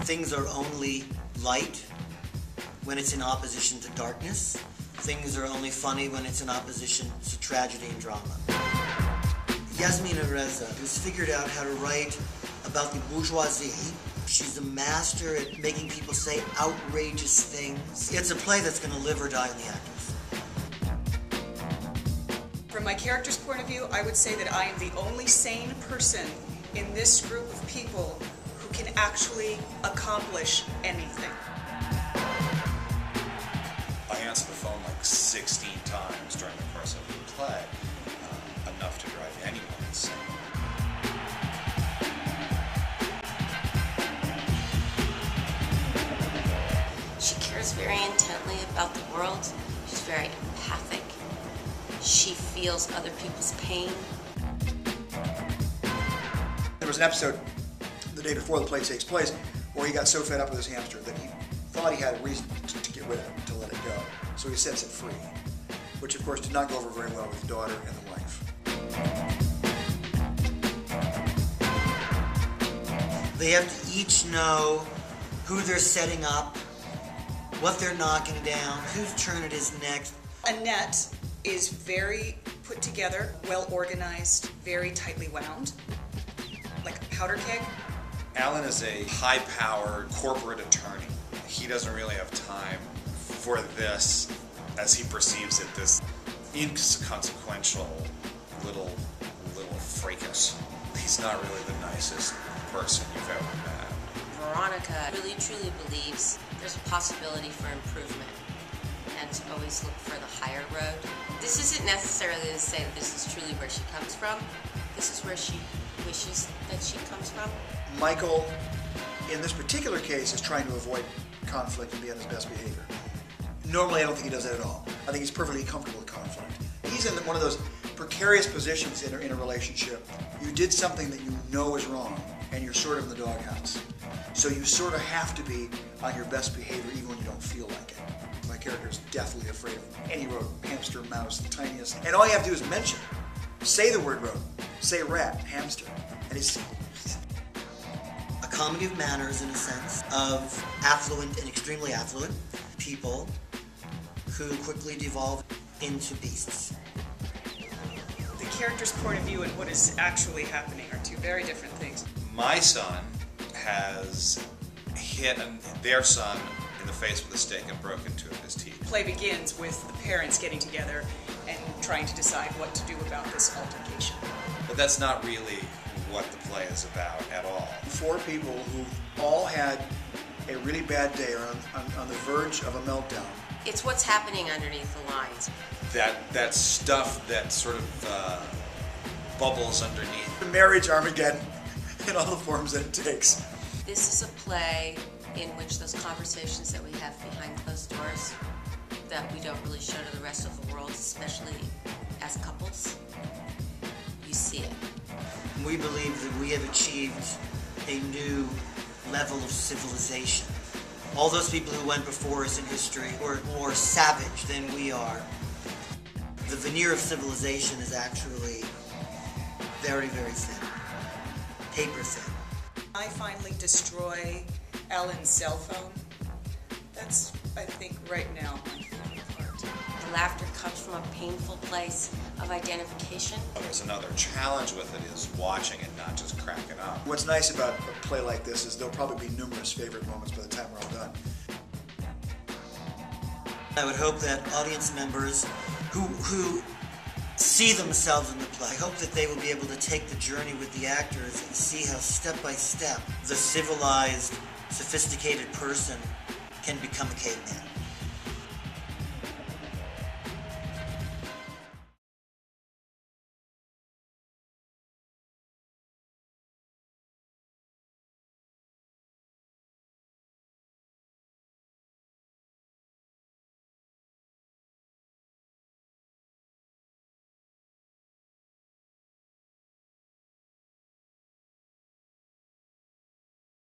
Things are only light when it's in opposition to darkness. Things are only funny when it's in opposition to tragedy and drama. Yasmina Reza has figured out how to write about the bourgeoisie. She's a master at making people say outrageous things. It's a play that's going to live or die in the actors. From my character's point of view, I would say that I am the only sane person in this group of people who can actually accomplish anything. I answered the phone like 16 times during the course of the play, enough to drive anyone insane. She cares very intently about the world. She's very empathic. She feels other people's pain. There was an episode the day before the play takes place where he got so fed up with his hamster that he thought he had a reason to get rid of it, to let it go. So he sets it free, which of course did not go over very well with the daughter and the wife. They have to each know who they're setting up, what they're knocking down, whose turn it is next. Annette is very put together, well organized, very tightly wound, like a powder keg. Alan is a high-powered corporate attorney. He doesn't really have time for this, as he perceives it, this inconsequential little fracas. He's not really the nicest person you've ever met. Veronica really truly believes there's a possibility for improvement and to always look for the higher road. This isn't necessarily to say that this is truly where she comes from. This is where she wishes that she comes from. Michael, in this particular case, is trying to avoid conflict and be on his best behavior. Normally, I don't think he does that at all. I think he's perfectly comfortable with conflict. He's in one of those precarious positions in a relationship. You did something that you know is wrong, and you're sort of in the doghouse. So you sort of have to be on your best behavior even when you don't feel like it. My character is deathly afraid of any rodent, hamster, mouse, the tiniest. And all you have to do is mention, say the word rodent, say rat, hamster, and he's... A comedy of manners, in a sense, of affluent and extremely affluent people who quickly devolve into beasts. The character's point of view and what is actually happening are two very different things. My son has hit their son in the face with a stick and broken two of his teeth. The play begins with the parents getting together and trying to decide what to do about this altercation. But that's not really what the play is about at all. 4 people who all had a really bad day or on the verge of a meltdown. It's what's happening underneath the lines. That stuff that sort of bubbles underneath. The marriage Armageddon in all the forms that it takes. This is a play in which those conversations that we have behind closed doors that we don't really show to the rest of the world, especially as couples, you see it. We believe that we have achieved a new level of civilization. All those people who went before us in history were more savage than we are. The veneer of civilization is actually very, very thin. Paper thin. I finally destroy Alan's cell phone. That's, I think, right now my favorite part. The laughter comes from a painful place of identification. There's another challenge with it is watching it, not just cracking up. What's nice about a play like this is there'll probably be numerous favorite moments by the time we're all done. I would hope that audience members who see themselves in the play, I hope that they will be able to take the journey with the actors and see how step by step the civilized, sophisticated person can become a caveman.